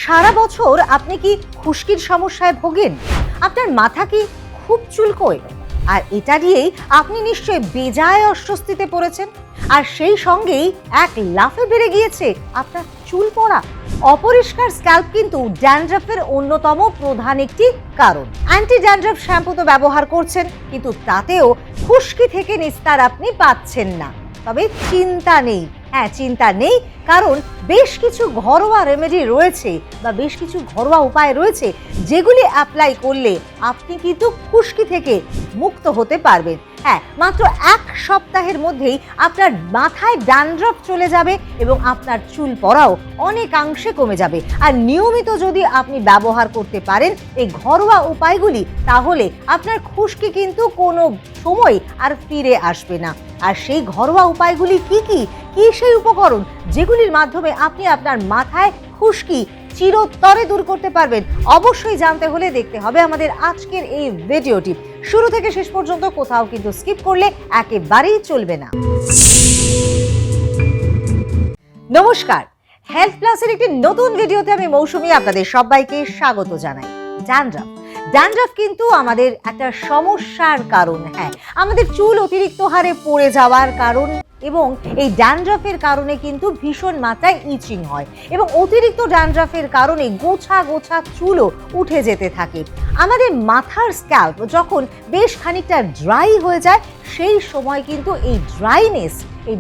সারা বছর আপনি কি খুশকির সমস্যায় ভোগেন? আপনার মাথা কি খুব চুলকোয়? আর এটা দিয়েই আপনি নিশ্চয়ই বেজায় অস্বস্তিতে পড়েছেন। আর সেই সঙ্গেই এক লাফে বেড়ে গিয়েছে আপনার চুল পড়া। অপরিষ্কার স্ক্যাল্প কিন্তু ড্যান্ড্রাফের অন্যতম প্রধান একটি কারণ। অ্যান্টি ড্যান্ড্রাফ শ্যাম্পু তো ব্যবহার করছেন, কিন্তু তাতেও খুশকি থেকে নিস্তার আপনি পাচ্ছেন না। তবে চিন্তা নেই, চিন্তা নেই, কারণ বেশ কিছু ঘরোয়া রেমেডি রয়েছে বা বেশ কিছু ঘরোয়া উপায় রয়েছে যেগুলি অ্যাপ্লাই করলে আপনি কিন্তু খুশকি থেকে মুক্ত হতে পারবেন। মাত্র 1 সপ্তাহের মধ্যেই আপনার মাথায় ড্যান্ড্রাফ চলে যাবে এবং আপনার চুল পড়াও অনেকাংশে কমে যাবে। আর নিয়মিত যদি আপনি ব্যবহার করতে পারেন এই ঘরোয়া উপায়গুলি, তাহলে আপনার খুশকি কিন্তু কোনো সময় আর ফিরে আসবে না। আর সেই ঘরোয়া উপায়গুলি কি কি সেই উপকরণ যেগুলির মাধ্যমে আপনি আপনার মাথায় খুশকি চিরতরে দূর করতে পারবেন, অবশ্যই জানতে হলে দেখতে হবে আমাদের আজকের এই ভিডিওটি। শুরু থেকে শেষ পর্যন্ত কোথাও কিন্তু স্কিপ করলে একেবারেই চলবে না। নমস্কার, হেলথ প্লাসের একটি নতুন ভিডিওতে আমি মৌসুমী আপনাদের সবাইকে স্বাগত জানাই। ড্যান্ড্রাফ কিন্তু আমাদের একটা সমস্যার কারণ। আমাদের চুল অতিরিক্ত হারে পড়ে যাওয়ার কারণ, এবং এই ড্যান্ড্রাফের কারণে কিন্তু ভীষণ মাত্রায় ইচিং হয় এবং অতিরিক্ত ড্যান্ড্রাফের কারণে গোছা গোছা চুলও উঠে যেতে থাকে। আমাদের মাথার স্ক্যাল্প যখন বেশ খানিকটা ড্রাই হয়ে যায়, সেই সময় কিন্তু এই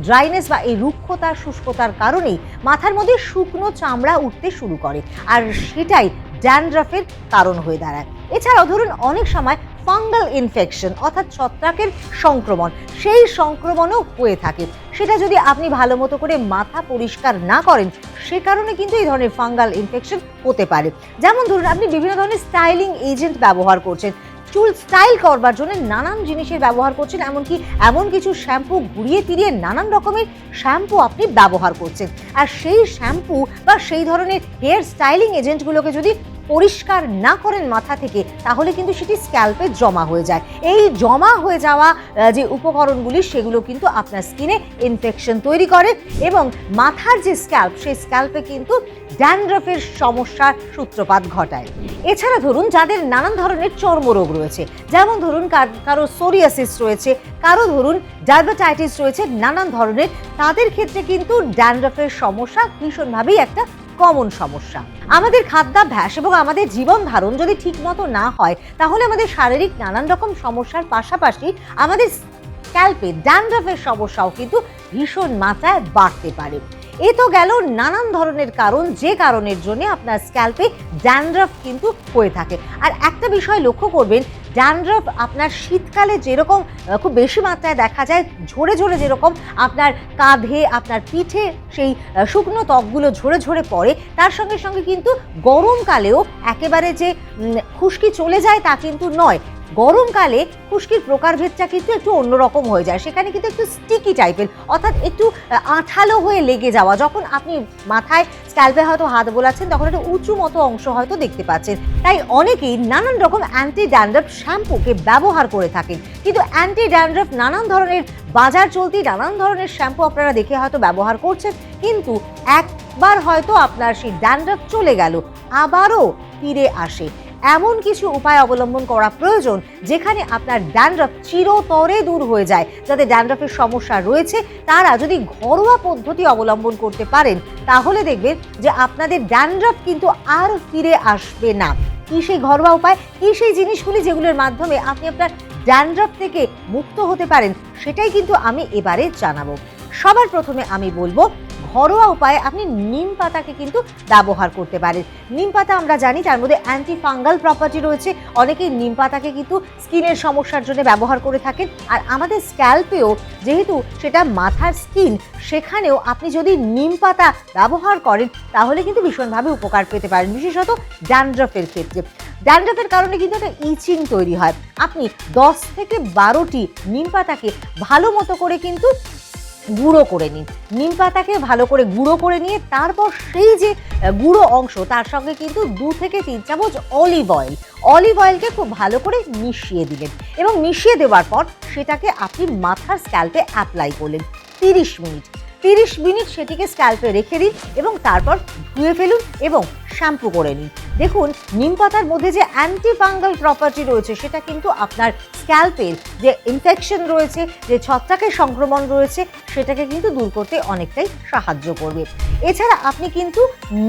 ড্রাইনেস বা এই রুক্ষতা শুষ্কতার কারণেই মাথার মধ্যে শুকনো চামড়া উঠতে শুরু করে, আর সেটাই ড্যান্ড্রাফের কারণ হয়ে দাঁড়ায়। এছাড়াও ধরুন অনেক সময় ফাঙ্গাল ইনফেকশন অর্থাৎ ছত্রাকের সংক্রমণ, সেই সংক্রমণও হয়ে থাকে। সেটা যদি আপনি ভালো মতো করে মাথা পরিষ্কার না করেন, সে কারণে কিন্তু এই ধরনের ফাঙ্গাল ইনফেকশন হতে পারে। যেমন ধরুন আপনি বিভিন্ন ধরনের স্টাইলিং এজেন্ট ব্যবহার করছেন, চুল স্টাইল করবার জন্য নানান জিনিসের ব্যবহার করছেন, এমনকি এমন কিছু শ্যাম্পু ঘুরিয়ে ফিরিয়ে নানান রকমের শ্যাম্পু আপনি ব্যবহার করছেন। আর সেই শ্যাম্পু বা সেই ধরনের হেয়ার স্টাইলিং এজেন্টগুলোকে যদি পরিষ্কার না করেন মাথা থেকে, তাহলে কিন্তু সেটি স্ক্যাল্পে জমা হয়ে যায়। এই জমা হয়ে যাওয়া যে উপকরণগুলি, সেগুলো কিন্তু আপনার স্কিনে ইনফেকশন তৈরি করে এবং মাথার যে স্ক্যাল্প, সেই স্ক্যাল্পে কিন্তু ড্যান্ড্রাফের সমস্যার সূত্রপাত ঘটায়। এছাড়া ধরুন যাদের নানান ধরনের চর্মরোগ রয়েছে, যেমন ধরুন কারো সোরিয়াসিস রয়েছে, কারো ধরুন ডায়াবেটাইটিস রয়েছে, নানান ধরনের, তাদের ক্ষেত্রে কিন্তু ড্যান্ড্রাফের সমস্যা ভীষণভাবেই একটা কমন সমস্যা। আমাদের খাদ্যাভ্যাস এবং আমাদের জীবন ধারণ যদি ঠিকমতো না হয়, তাহলে আমাদের শারীরিক নানান রকম সমস্যার পাশাপাশি আমাদের স্ক্যাল্পে ড্যান্ড্রাফের সমস্যাও কিন্তু ভীষণ মাত্রায় বাড়তে পারে। এ তো গেল নানান ধরনের কারণ, যে কারণের জন্য আপনার স্ক্যাল্পে ড্যান্ড্রাফ কিন্তু হয়ে থাকে। আর একটা বিষয় লক্ষ্য করবেন, ড্যান্ড্রাফ আপনার শীতকালে যেরকম খুব বেশি মাত্রায় দেখা যায়, ঝরে ঝরে যেরকম আপনার কাঁধে, আপনার পিঠে সেই শুকনো ত্বকগুলো ঝরে ঝরে পড়ে, তার সঙ্গে সঙ্গে কিন্তু গরমকালেও একেবারে যে খুশকি চলে যায় তা কিন্তু নয়। গরমকালে খুশকির প্রকারভেদটা কিন্তু একটু অন্যরকম হয়ে যায়, সেখানে কিন্তু একটু স্টিকি টাইপের, অর্থাৎ একটু আঠালো হয়ে লেগে যাওয়া। যখন আপনি মাথায় স্ক্যাল্পে হয়তো হাত বোলাচ্ছেন, তখন একটা উঁচু মতো অংশ হয়তো দেখতে পাচ্ছেন। তাই অনেকেই নানান রকম অ্যান্টি ড্যান্ড্রাফ শ্যাম্পুকে ব্যবহার করে থাকেন, কিন্তু অ্যান্টি ড্যান্ড্রাফ নানান ধরনের বাজার চলতি নানান ধরনের শ্যাম্পু আপনারা দেখে হয়তো ব্যবহার করছেন, কিন্তু একবার হয়তো আপনার সেই ড্যান্ড্রাফ চলে গেল, আবারও ফিরে আসে। এমন কিছু উপায় অবলম্বন করা প্রয়োজন যেখানে আপনার ড্যান্ড্রাফ চিরতরে দূর হয়ে যায়। যাদের ড্যান্ড্রাফের সমস্যা রয়েছে, তারা যদি ঘরোয়া পদ্ধতি অবলম্বন করতে পারেন, তাহলে দেখবেন যে আপনাদের ড্যান্ড্রাফ কিন্তু আর ফিরে আসবে না। কি সেই ঘরোয়া উপায়, কি সেই জিনিসগুলি যেগুলোর মাধ্যমে আপনি আপনার ড্যান্ড্রাফ থেকে মুক্ত হতে পারেন, সেটাই কিন্তু আমি এবারে জানাবো। সবার প্রথমে আমি বলবো, ঘরোয়া উপায়ে আপনি নিম পাতাকে কিন্তু ব্যবহার করতে পারেন। নিম পাতা আমরা জানি তার মধ্যে অ্যান্টি ফাঙ্গাল প্রপার্টি রয়েছে। অনেকেই নিম পাতাকে কিন্তু স্কিনের সমস্যার জন্য ব্যবহার করে থাকেন। আর আমাদের স্ক্যাল্পেও যেহেতু সেটা মাথার স্কিন, সেখানেও আপনি যদি নিম পাতা ব্যবহার করেন, তাহলে কিন্তু ভীষণভাবে উপকার পেতে পারেন, বিশেষত ড্যান্ড্রাফের ক্ষেত্রে। ড্যান্ড্রাফের কারণে কিন্তু একটা ইচিং তৈরি হয়। আপনি 10 থেকে 12টি নিম পাতাকে ভালো মতো করে কিন্তু গুঁড়ো করে নিন। নিম পাতাকে ভালো করে গুঁড়ো করে নিয়ে তারপর সেই যে গুঁড়ো অংশ, তার সঙ্গে কিন্তু 2 থেকে 3 চামচ অলিভ অয়েলকে খুব ভালো করে মিশিয়ে দিলেন এবং মিশিয়ে দেওয়ার পর সেটাকে আপনি মাথার স্ক্যাল্পে অ্যাপ্লাই করলেন 30 মিনিট সেটিকে স্ক্যাল্পে রেখে দিন এবং তারপর ধুয়ে ফেলুন এবং শ্যাম্পু করে নিন। দেখুন নিম পাতার মধ্যে যে অ্যান্টি ফাঙ্গাল প্রপার্টি রয়েছে সেটা কিন্তু আপনার স্ক্যাল্পের যে ইনফেকশন রয়েছে, যে ছত্রাকের সংক্রমণ রয়েছে সেটাকে কিন্তু দূর করতে অনেকটাই সাহায্য করবে। এছাড়া আপনি কিন্তু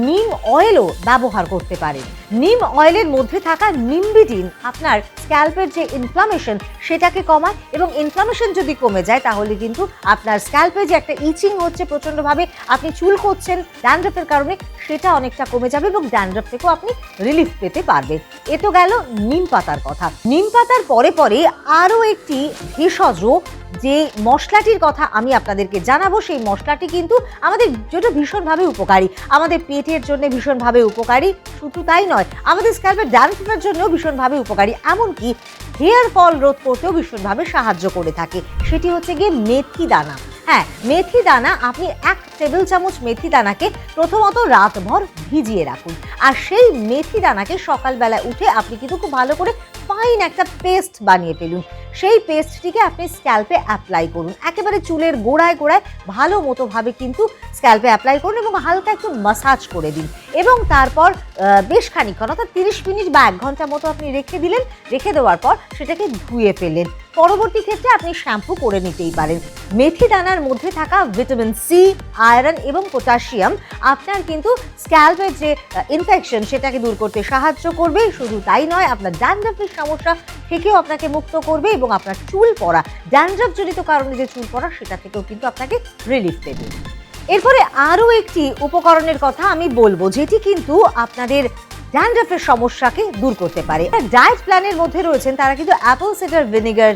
নিম অয়েলও ব্যবহার করতে পারেন। নিম অয়েলের মধ্যে থাকা নিম্বিডিন আপনার স্ক্যাল্পের যে ইনফ্লামেশন সেটাকে কমায়, এবং ইনফ্লামেশন যদি কমে যায় তাহলে কিন্তু আপনার স্ক্যাল্পে যে একটা ইচিং হচ্ছে প্রচণ্ডভাবে, আপনি চুল করছেন ড্যান্ড্রফের কারণে, সেটা অনেকটা কমে যাবে এবং ড্যান্ড্রফ থেকেও আপনি রিলিফ পেতে পারবেন। এ তো গেল নিম পাতার কথা। নিম পাতার পরে পরে আরও একটি ভেষজ যে মশলাটির কথা আমি আপনাদেরকে জানাবো, সেই মশলাটি কিন্তু আমাদের যেটা ভীষণভাবে উপকারী, আমাদের পেটের জন্য ভীষণভাবে উপকারী, শুধু তাই নয় আমাদের স্ক্যাল্পের ড্যান্ড্রফের জন্যও ভীষণভাবে উপকারী, এমনকি হেয়ার ফল রোধ করতেও ভীষণভাবে সাহায্য করে থাকে। সেটি হচ্ছে গিয়ে মেথি দানা। হ্যাঁ, মেথি দানা আপনি 1 টেবিল চামচ মেথি দানাকে প্রথমত রাতভর ভিজিয়ে রাখুন, আর সেই মেথি দানাকে সকালবেলা উঠে আপনি কিন্তু খুব ভালো করে ফাইন একটা পেস্ট বানিয়ে ফেলুন। সেই পেস্টটিকে আপনি স্ক্যাল্পে অ্যাপ্লাই করুন, একেবারে চুলের গোড়ায় গোড়ায় ভালো মতোভাবে কিন্তু স্ক্যাল্পে অ্যাপ্লাই করুন এবং হালকা একটু মাসাজ করে দিন, এবং তারপর বেশ খানিকক্ষণ অর্থাৎ 30 মিনিট বা 1 ঘন্টা মতো আপনি রেখে দিলেন। রেখে দেওয়ার পর সেটাকে ধুয়ে ফেললেন। পরবর্তী ক্ষেত্রে আপনি শ্যাম্পু করে নিতেই পারেন। মেথি দানার মধ্যে থাকা ভিটামিন সি, আয়রন এবং পটাশিয়াম আপনার কিন্তু স্ক্যাল্পের যে ইনফেকশন সেটাকে দূর করতে সাহায্য করবে। শুধু তাই নয়, আপনার ড্যান্ড্রফের সমস্যা থেকেও আপনাকে মুক্ত করবে এবং আপনার চুল পড়া, ড্যান্ড্রফ জনিত কারণে যে চুল পড়া সেটা থেকেও কিন্তু আপনাকে রিলিফ দেবে। এরপরে আরও একটি উপকরণের কথা আমি বলবো, যেটি কিন্তু আপনাদের ড্যান্ড্রফের সমস্যাকে দূর করতে পারে। ডায়েট প্ল্যানের মধ্যে রয়েছেন তারা কিন্তু অ্যাপল সিডার ভিনেগার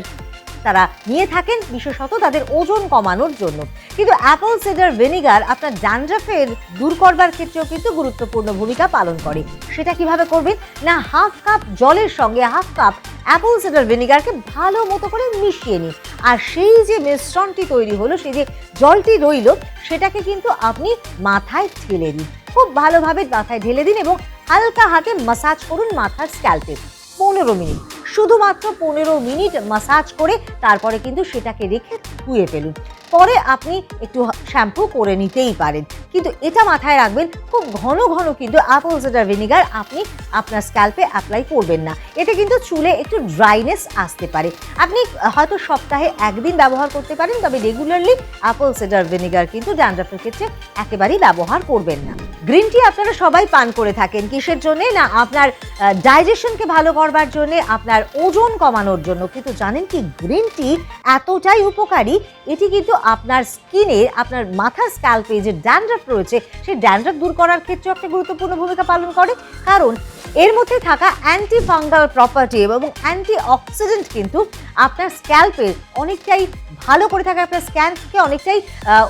তারা নিয়ে থাকেন, বিশেষত তাদের ওজন কমানোর জন্য। কিন্তু অ্যাপল সিডার ভিনেগার আপনার ড্যান্ড্রফের দূর করবার ক্ষেত্রেও কিন্তু গুরুত্বপূর্ণ ভূমিকা পালন করে। সেটা কিভাবে করবেন না, 1/2 কাপ জলের সঙ্গে 1/2 কাপ অ্যাপল সিডার ভিনেগারকে ভালো মতো করে মিশিয়ে নিন, আর সেই যে মিশ্রণটি তৈরি হলো, সেই যে জলটি রইল, সেটাকে কিন্তু আপনি মাথায় ঢেলে দিন। খুব ভালোভাবে মাথায় ঢেলে দিন এবং হালকা হাতে মাসাজ করুন মাথার স্ক্যাল্পে 15 মিনিট, শুধুমাত্র 15 মিনিট মাসাজ করে তারপরে কিন্তু সেটাকে রেখে ধুয়ে ফেলুন। পরে আপনি একটু শ্যাম্পু করে নিতেই পারেন, কিন্তু এটা মাথায় রাখবেন খুব ঘন ঘন কিন্তু অ্যাপল সিডার ভিনেগার আপনি আপনার স্ক্যাল্পে অ্যাপ্লাই করবেন না। এতে কিন্তু চুলে একটু ড্রাইনেস আসতে পারে। আপনি হয়তো সপ্তাহে 1 দিন ব্যবহার করতে পারেন, তবে রেগুলারলি অ্যাপল সিডার ভিনেগার কিন্তু ড্যান্ড্রফের ক্ষেত্রে একেবারেই ব্যবহার করবেন না। গ্রিন টি আপনারা সবাই পান করে থাকেন, কিসের জন্যে না আপনার ডাইজেশনকে ভালো করবার জন্যে, আপনার ওজন কমানোর জন্য। কিন্তু জানেন কি, গ্রিন টি এতটাই উপকারী, এটি কিন্তু আপনার স্কিনের, আপনার মাথার স্ক্যাল্পে যে ড্যান্ড্রফ রয়েছে সেই ড্যান্ড্রফ দূর করার ক্ষেত্রে একটা গুরুত্বপূর্ণ ভূমিকা পালন করে, কারণ এর মধ্যে থাকা অ্যান্টি ফাঙ্গাল প্রপার্টি এবং অ্যান্টি অক্সিডেন্ট কিন্তু আপনার স্ক্যাল্পের অনেকটাই ভালো করে থাকে, আপনার স্ক্যাল্পকে অনেকটাই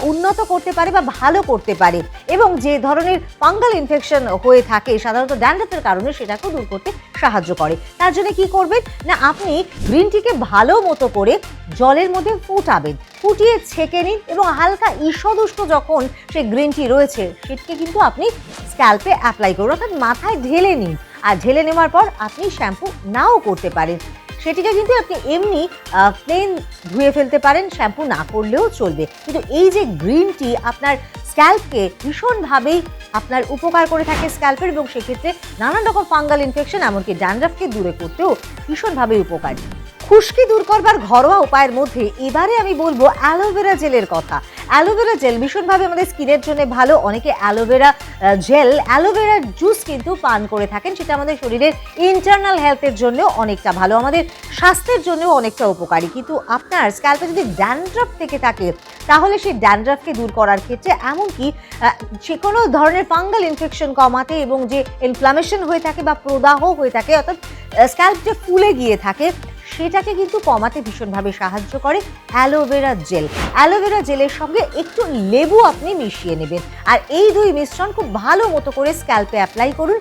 উন্নত করতে পারে বা ভালো করতে পারে, এবং যে ধরনের ফাঙ্গাল ইনফেকশন হয়ে থাকে সাধারণত ড্যান্ড্রফের কারণে সেটাকেও দূর করতে সাহায্য করে। তার জন্য কি করবেন না, আপনি গ্রিন টিকে ভালো মতো করে জলের মধ্যে ফুটাবেন, ফুটিয়ে ছেঁকে নিন এবং হালকা ঈষদ উষ্ণ যখন সেই গ্রিন টি রয়েছে সেটাকে কিন্তু আপনি স্ক্যাল্পে অ্যাপ্লাই করুন, অর্থাৎ মাথায় ঢেলে নিন। আর ঢেলে নেওয়ার পর আপনি শ্যাম্পু নাও করতে পারেন, সেটিকে কিন্তু আপনি এমনি প্লেন ধুয়ে ফেলতে পারেন, শ্যাম্পু না করলেও চলবে। কিন্তু এই যে গ্রিন টি আপনার স্ক্যাল্পকে ভীষণভাবেই আপনার উপকার করে থাকে স্ক্যাল্পের, এবং সেক্ষেত্রে নানান রকম ফাঙ্গাল ইনফেকশন এমনকি ড্যান্ড্রফকে দূরে করতেও ভীষণভাবে উপকারী। খুশকি দূর করবার ঘরোয়া উপায়ের মধ্যে এবারে আমি বলবো অ্যালোভেরা জেলের কথা। অ্যালোভেরা জেল ভীষণভাবে আমাদের স্কিনের জন্য ভালো। অনেকে অ্যালোভেরা জেল, অ্যালোভেরা জুস কিন্তু পান করে থাকেন, সেটা আমাদের শরীরের ইন্টারনাল হেলথের জন্য অনেকটা ভালো, আমাদের স্বাস্থ্যের জন্য অনেকটা উপকারী। কিন্তু আপনার স্ক্যাল্পে যদি ড্যান্ড্রফ থেকে থাকে তাহলে সেই ড্যান্ড্রফকে দূর করার ক্ষেত্রে, এমনকি যে কোনো ধরনের ফাঙ্গাল ইনফেকশন কমাতে এবং যে ইনফ্লামেশন হয়ে থাকে বা প্রদাহ হয়ে থাকে, অর্থাৎ স্ক্যাল্প যে ফুলে গিয়ে থাকে, সেটাকে কিন্তু কমাতে ভীষণভাবে সাহায্য করে অ্যালোভেরা জেল। অ্যালোভেরা জেলের সঙ্গে একটু লেবু আপনি মিশিয়ে নেবেন, আর এই দুই মিশ্রণ খুব ভালো মতো করে স্ক্যাল্পে অ্যাপ্লাই করুন।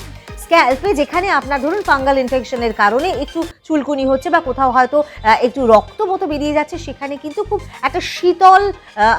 স্ক্যাল্পে যেখানে আপনার ধরুন ফাঙ্গাল ইনফেকশনের কারণে একটু চুলকুনি হচ্ছে বা কোথাও হয়তো একটু রক্ত মতো বেরিয়ে যাচ্ছে, সেখানে কিন্তু খুব একটা শীতল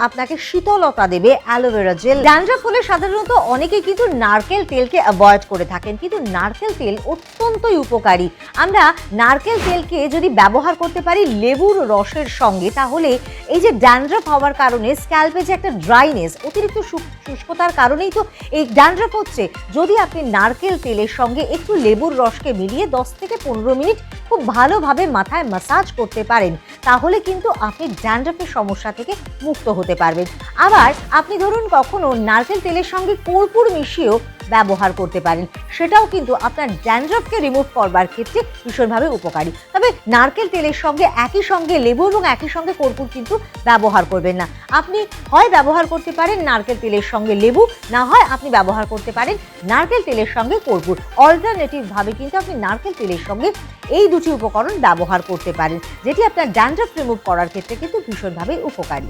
আপনাকে শীতলতা দেবে অ্যালোভেরা জেল। ড্যান্ড্রাফ হলে সাধারণত অনেকেই কিন্তু নারকেল তেলকে অ্যাভয়েড করে থাকেন, কিন্তু নারকেল তেল অত্যন্তই উপকারী। আমরা নারকেল তেলকে যদি ব্যবহার করতে পারি লেবুর রসের সঙ্গে, তাহলে এই যে ড্যান্ড্রাফ হওয়ার কারণে স্ক্যাল্পে যে একটা ড্রাইনেস, অতিরিক্ত শুষ্কতার কারণেই তো এই ড্যান্ড্রাফ হচ্ছে, যদি আপনি নারকেল তেলের সঙ্গে একটু লেবুর রসকে মিলিয়ে 10 থেকে 15 মিনিট খুব ভালোভাবে মাথায় ম্যাসাজ করতে পারেন, তাহলে কিন্তু আপনি ড্যান্ড্রাফের সমস্যা থেকে মুক্ত হতে পারবেন। আবার আপনি ধরুন কখনো নারকেল তেলের সঙ্গে কর্পূর মিশিয়েও ব্যবহার করতে পারেন, সেটাও কিন্তু আপনার ড্যান্ড্রাফকে রিমুভ করবার ক্ষেত্রে ভীষণভাবে উপকারী। তবে নারকেল তেলের সঙ্গে একই সঙ্গে লেবু এবং একই সঙ্গে কর্পূর কিন্তু ব্যবহার করবেন না। আপনি হয় ব্যবহার করতে পারেন নারকেল তেলের সঙ্গে লেবু, না হয় আপনি ব্যবহার করতে পারেন নারকেল তেলের সঙ্গে কর্পূর। অল্টারনেটিভ ভাবে কিন্তু আপনি নারকেল তেলের সঙ্গে এই দুটি উপকরণ ব্যবহার করতে পারেন, যেটি আপনার ড্যান্ড্রাফ রিমুভ করার ক্ষেত্রে কিন্তু ভীষণভাবে উপকারী।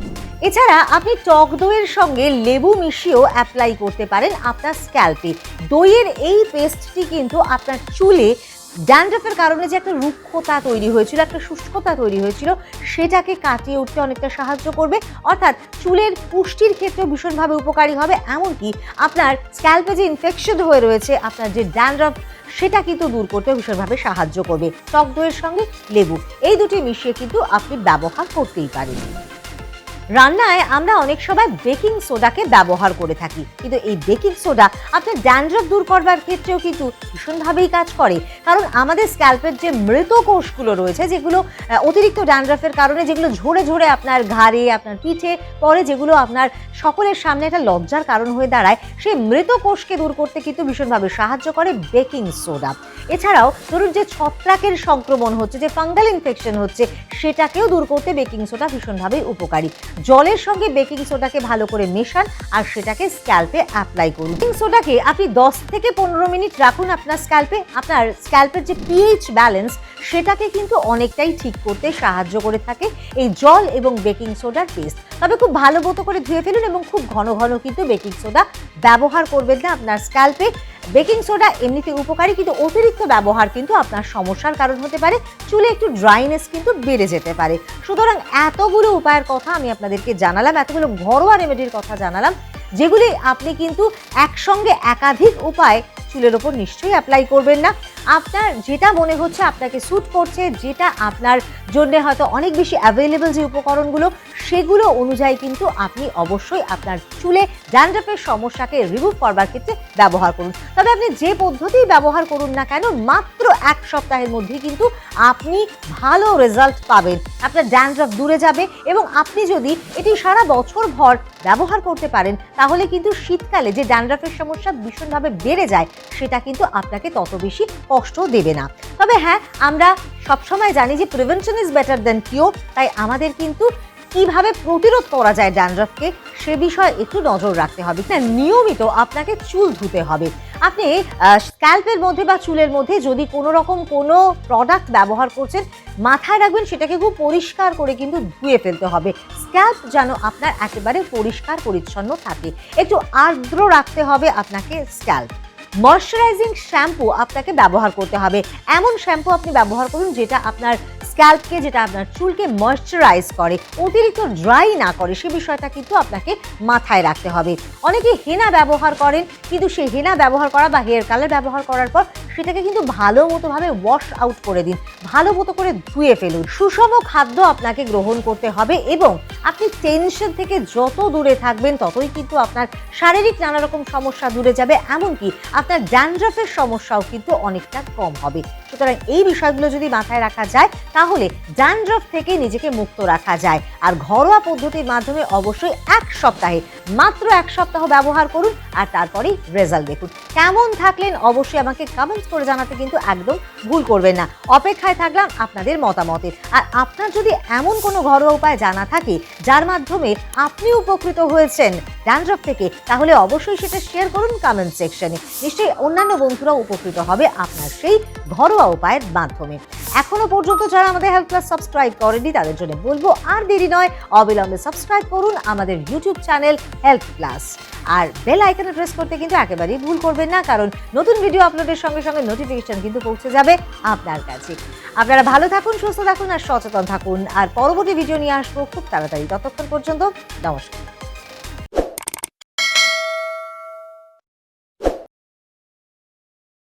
এছাড়া আপনি টক দইয়ের সঙ্গে লেবু মিশিয়েও অ্যাপ্লাই করতে পারেন আপনার স্ক্যাল্পে। দইয়ের এই পেস্টটি কিন্তু আপনার চুলে ড্যান্ড্রাফের কারণে যে একটা রুক্ষতা তৈরি হয়েছিল, একটা শুষ্কতা তৈরি হয়েছিল, সেটাকে কাটিয়ে উঠতে অনেকটা সাহায্য করবে। অর্থাৎ চুলের পুষ্টির ক্ষেত্রেও ভীষণভাবে উপকারী হবে। এমনকি আপনার স্ক্যাল্পে যে ইনফেকশন হয়ে রয়েছে, আপনার যে ড্যান্ড্রাফ, সেটা কিন্তু দূর করতে ভীষণভাবে সাহায্য করবে। টক দইয়ের সঙ্গে লেবু এই দুটি মিশিয়ে কিন্তু আপনি ব্যবহার করতেই পারেন। রান্নায় আমরা অনেক সময় বেকিং সোডাকে ব্যবহার করে থাকি, কিন্তু এই বেকিং সোডা আপনার ড্যান্ড্রাফ দূর করবার ক্ষেত্রেও কিন্তু ভীষণভাবেই কাজ করে। কারণ আমাদের স্ক্যাল্পের যে মৃত কোষগুলো রয়েছে, যেগুলো অতিরিক্ত ড্যান্ড্রাফের কারণে যেগুলো ঝরে ঝরে আপনার ঘাড়ে, আপনার পিঠে পরে, যেগুলো আপনার সকলের সামনে একটা লজ্জার কারণ হয়ে দাঁড়ায়, সেই মৃত কোষকে দূর করতে কিন্তু ভীষণভাবে সাহায্য করে বেকিং সোডা। এছাড়াও ধরুন যে ছত্রাকের সংক্রমণ হচ্ছে, যে ফাঙ্গাল ইনফেকশন হচ্ছে, সেটাকেও দূর করতে বেকিং সোডা ভীষণভাবে উপকারী। জলের সঙ্গে বেকিং সোডাকে ভালো করে মেশান আর সেটাকে স্ক্যাল্পে অ্যাপ্লাই করুন। বেকিং সোডাকে আপনি 10 থেকে 15 মিনিট রাখুন আপনার স্ক্যাল্পে। আপনার স্ক্যাল্পের যে পিএইচ ব্যালেন্স, সেটাকে কিন্তু অনেকটাই ঠিক করতে সাহায্য করে থাকে এই জল এবং বেকিং সোডার পেস্ট। তবে খুব ভালো মতো করে ধুয়ে ফেলুন এবং খুব ঘন ঘন কিন্তু বেকিং সোডা ব্যবহার করবেন না আপনার স্ক্যাল্পে। বেকিং সোডা এমনিতে উপকারী, কিন্তু অতিরিক্ত ব্যবহার কিন্তু আপনার সমস্যার কারণ হতে পারে, চুলে একটু ড্রাইনেস কিন্তু বেড়ে যেতে পারে। সুতরাং এতগুলো উপায়ের কথা আমি আপনাদেরকে জানালাম, এতগুলো ঘরোয়া রেমেডির কথা জানালাম, যেগুলি আপনি কিন্তু একসঙ্গে একাধিক উপায় চুলের ওপর নিশ্চয়ই অ্যাপ্লাই করবেন না। আপনার যেটা মনে হচ্ছে আপনাকে স্যুট করছে, যেটা আপনার জন্য হয়তো অনেক বেশি অ্যাভেলেবল যে উপকরণগুলো, সেগুলো অনুযায়ী কিন্তু আপনি অবশ্যই আপনার চুলে ড্যান্ড্রাফের সমস্যাকে রিমুভ করবার ক্ষেত্রে ব্যবহার করুন। তবে আপনি যে পদ্ধতি ব্যবহার করুন না কেন, মাত্র 1 সপ্তাহের মধ্যেই কিন্তু আপনি ভালো রেজাল্ট পাবেন। আপনার ড্যান্ড্রাফ দূরে যাবে এবং আপনি যদি এটি সারা বছর ভর ব্যবহার করতে পারেন, তাহলে কিন্তু শীতকালে যে ড্যান্ড্রাফের সমস্যা ভীষণভাবে বেড়ে যায়, সেটা কিন্তু আপনাকে তত বেশি কষ্ট দেবে না। তবে হ্যাঁ, আমরা সবসময় জানি যে prevention is better than cure, তাই আমাদের কিন্তু কিভাবে প্রতিরোধ করা যায় ড্যান্ড্রাফকে, সে বিষয়ে একটু নজর রাখতে হবে। না, নিয়মিত আপনাকে চুল ধুতে হবে। আপনি স্ক্যাল্পের মধ্যে বা চুলের মধ্যে যদি কোনো রকম কোনো প্রোডাক্ট ব্যবহার করছেন, মাথায় রাখবেন সেটাকে খুব পরিষ্কার করে কিন্তু ধুয়ে ফেলতে হবে। স্ক্যাল্প যেন আপনার একেবারে পরিষ্কার পরিচ্ছন্ন থাকে। একটু আর্দ্র রাখতে হবে আপনাকে স্ক্যাল্প। ময়শ্চারাইজিং শ্যাম্পু আপনাকে ব্যবহার করতে হবে। এমন শ্যাম্পু আপনি ব্যবহার করুন যেটা আপনার স্ক্যাল্পকে, যেটা আপনার চুলকে ময়শ্চারাইজ করে, অতিরিক্ত ড্রাই না করে, সে বিষয়টা কিন্তু আপনাকে মাথায় রাখতে হবে। অনেকে হেনা ব্যবহার করেন, কিন্তু সেই হেনা ব্যবহার করা বা হেয়ার কালার ব্যবহার করার পর সেটাকে কিন্তু ভালো মতোভাবে ওয়াশ আউট করে দিন, ভালো মতো করে ধুয়ে ফেলুন। সুষম খাদ্য আপনাকে গ্রহণ করতে হবে এবং আপনি টেনশন থেকে যত দূরে থাকবেন, ততই কিন্তু আপনার শারীরিক নানা রকম সমস্যা দূরে যাবে, এমনকি আপনার ড্যান্ড্রাফের সমস্যাও কিন্তু অনেকটা কম হবে। সুতরাং এই বিষয়গুলো যদি মাথায় রাখা যায়, তাহলে ড্যান্ড্রাফ থেকে নিজেকে মুক্ত রাখা যায়। আর ঘরোয়া পদ্ধতির মাধ্যমে অবশ্যই 1 সপ্তাহে, মাত্র 1 সপ্তাহ ব্যবহার করুন আর তারপরেই রেজাল্ট দেখুন। কেমন থাকলেন অবশ্যই আমাকে কমেন্টস করে জানাতে কিন্তু একদম ভুল করবেন না। অপেক্ষায় থাকলাম আপনাদের মতামতের। আর আপনার যদি এমন কোনো ঘরোয়া উপায় জানা থাকে যার মাধ্যমে আপনি উপকৃত হয়েছেন ড্যান্ড্রাফ থেকে, তাহলে অবশ্যই সেটা শেয়ার করুন কমেন্ট সেকশনে। নিশ্চয়ই অন্যান্য বন্ধুরাও উপকৃত হবে আপনার সেই ঘরোয়া উপায়ের মাধ্যমে। এখনো পর্যন্ত যারা আমাদের হেলথ প্লাস সাবস্ক্রাইব করেনি তাদের জন্য বলবো আর দেরি নয়, অবিলম্বে সাবস্ক্রাইব করুন আমাদের ইউটিউব চ্যানেল হেলথ প্লাস। আর বেল আইকনে প্রেস করতে কিন্তু একেবারেই ভুল করবেন না, কারণ নতুন ভিডিও আপলোডের সঙ্গে সঙ্গে নোটিফিকেশন কিন্তু পৌঁছে যাবে আপনার কাছে। আপনারা ভালো থাকুন, সুস্থ থাকুন আর সচেতন থাকুন। আর পরবর্তী ভিডিও নিয়ে আসবো খুব তাড়াতাড়ি। ততক্ষণ পর্যন্ত নমস্কার।